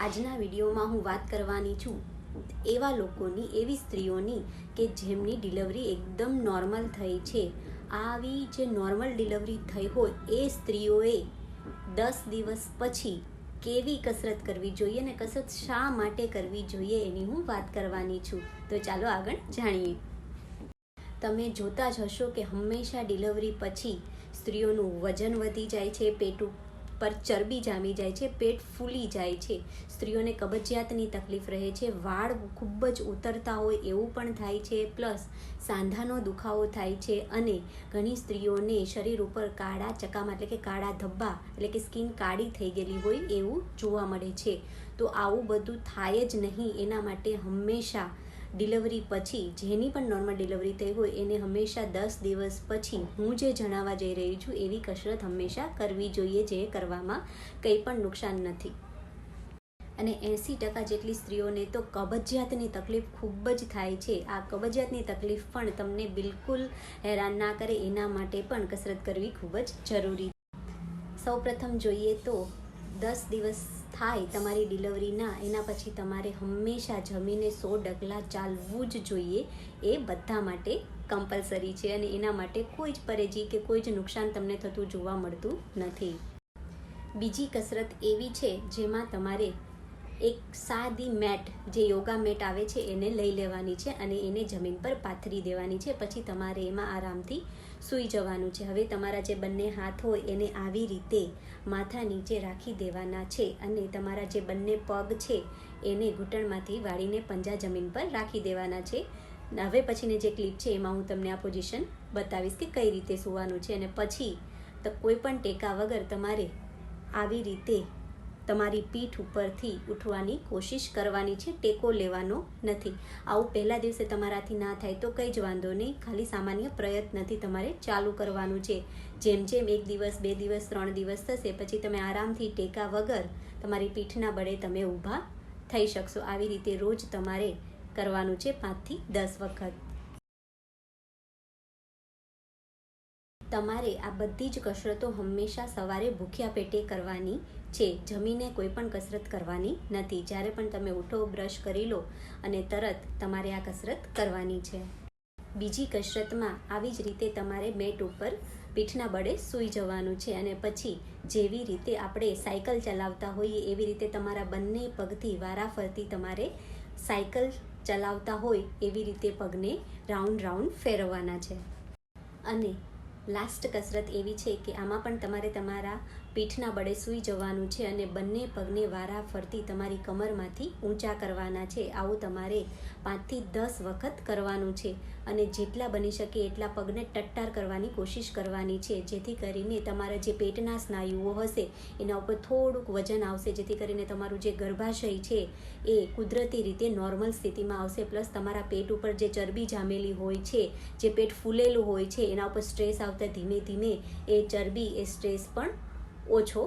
આજના વિડીયોમાં હું વાત કરવાની છું એવા લોકોની, એવી સ્ત્રીઓની કે જેમની ડિલિવરી એકદમ નોર્મલ થઈ છે. આવી જે નોર્મલ ડિલિવરી થઈ હોય એ સ્ત્રીઓએ 10 દિવસ પછી કેવી કસરત કરવી જોઈએ અને કસરત શા માટે કરવી જોઈએ એની હું વાત કરવાની છું. તો ચાલો આગળ જાણીએ. તમે જોતા જ હશો કે હંમેશા ડિલિવરી પછી સ્ત્રીઓનું વજન વધી જાય છે, પેટ પર ચરબી જામી જાય છે, પેટ ફૂલી જાય છે, સ્ત્રીઓને કબજિયાતની તકલીફ રહે છે, વાળ ખૂબ જ ઉતરતા હોય એવું પણ થાય છે, પ્લસ સાંધાનો દુખાવો થાય છે અને ઘણી સ્ત્રીઓને શરીર ઉપર કાળા ચકામા એટલે કે કાળા ધબ્બા એટલે કે સ્કિન કાળી થઈ ગયેલી હોય એવું જોવા મળે છે. તો આવું બધું થાય જ નહીં એના માટે હંમેશા ડિલિવરી પછી, જેની પણ નોર્મલ ડિલિવરી થઈ હોય એને હંમેશા 10 દિવસ પછી હું જે જણાવવા જઈ રહી છું એવી કસરત હંમેશા કરવી જોઈએ, જે કરવામાં કંઈ પણ નુકસાન નથી. અને 80% જેટલી સ્ત્રીઓને તો કબજિયાતની તકલીફ ખૂબ જ થાય છે. આ કબજિયાતની તકલીફ પણ તમને બિલકુલ હેરાન ના કરે એના માટે પણ કસરત કરવી ખૂબ જ જરૂરી છે. સૌપ્રથમ જોઈએ તો 10 દિવસ થાય તમારી ડિલિવરીના, એના પછી તમારે હંમેશા જમીને 100 ડગલા ચાલવું જ જોઈએ. એ બધા માટે કમ્પલસરી છે અને એના માટે કોઈ જ પરેજી કે કોઈ જ નુકસાન તમને થતું જોવા મળતું નથી. બીજી કસરત એવી છે જેમાં તમારે એક સાદી મેટ, જે યોગા મેટ આવે છે એને લઈ લેવાની છે અને એને જમીન પર પાથરી દેવાની છે. પછી તમારે એમાં આરામથી સૂઈ જવાનું છે. હવે તમારા જે બંને હાથ હોય એને આવી રીતે માથા નીચે રાખી દેવાના છે અને તમારા જે બંને પગ છે એને ઘૂંટણમાંથી વાળીને પંજા જમીન પર રાખી દેવાના છે. હવે પછીની જે ક્લિપ છે એમાં હું તમને આ પોઝિશન બતાવીશ કે કઈ રીતે સૂવાનું છે. અને પછી તો કોઈ પણ ટેકા વગર તમારે આવી રીતે તમારી પીઠ ઉપરથી ઉઠવાની કોશિશ કરવાની છે, ટેકો લેવાનો નથી. આવું પહેલા દિવસે તમારાથી ના થાય તો કંઈ જ વાંધો નહીં, ખાલી સામાન્ય પ્રયત્નથી તમારે ચાલુ કરવાનું છે. જેમ જેમ 1 દિવસ, 2 દિવસ, 3 દિવસ થશે પછી તમે આરામથી ટેકા વગર તમારી પીઠના બળે તમે ઊભા થઈ શકશો. આવી રીતે રોજ તમારે કરવાનું છે 5 થી 10 વખત. તમારે આ બધી જ કસરતો હંમેશા સવારે ભૂખ્યા પેટે કરવાની છે, જમીને કોઈ પણ કસરત કરવાની નથી. જ્યારે પણ તમે ઉઠો, બ્રશ કરી લો અને તરત તમારે આ કસરત કરવાની છે. બીજી કસરતમાં આવી જ રીતે તમારે મેટ ઉપર પીઠના બળે સૂઈ જવાનું છે અને પછી જેવી રીતે આપણે સાયકલ ચલાવતા હોઈએ એવી રીતે તમારા બંને પગથી વારાફરતી તમારે સાયકલ ચલાવતા હોય એવી રીતે પગને રાઉન્ડ ફેરવવાના છે. અને લાસ્ટ કસરત એવી છે કે આમાં પણ તમારે તમારા પીઠના બળે સૂઈ જવાનું છે અને બંને પગને વારાફરતી તમારી કમરમાંથી ઊંચા કરવાના છે. આવું તમારે 5 થી 10 વખત કરવાનું છે અને જેટલા બની શકે એટલા પગને ટટ્ટાર કરવાની કોશિશ કરવાની છે, જેથી કરીને તમારા જે પેટના સ્નાયુઓ હશે એના ઉપર થોડુંક વજન આવશે, જેથી કરીને તમારું જે ગર્ભાશય છે એ કુદરતી રીતે નોર્મલ સ્થિતિમાં આવશે. પ્લસ તમારા પેટ ઉપર જે ચરબી જામેલી હોય છે, જે પેટ ફૂલેલું હોય છે, એના ઉપર સ્ટ્રેસ આવતા ધીમે ધીમે એ ચરબી, એ સ્ટ્રેસ પણ ઓછો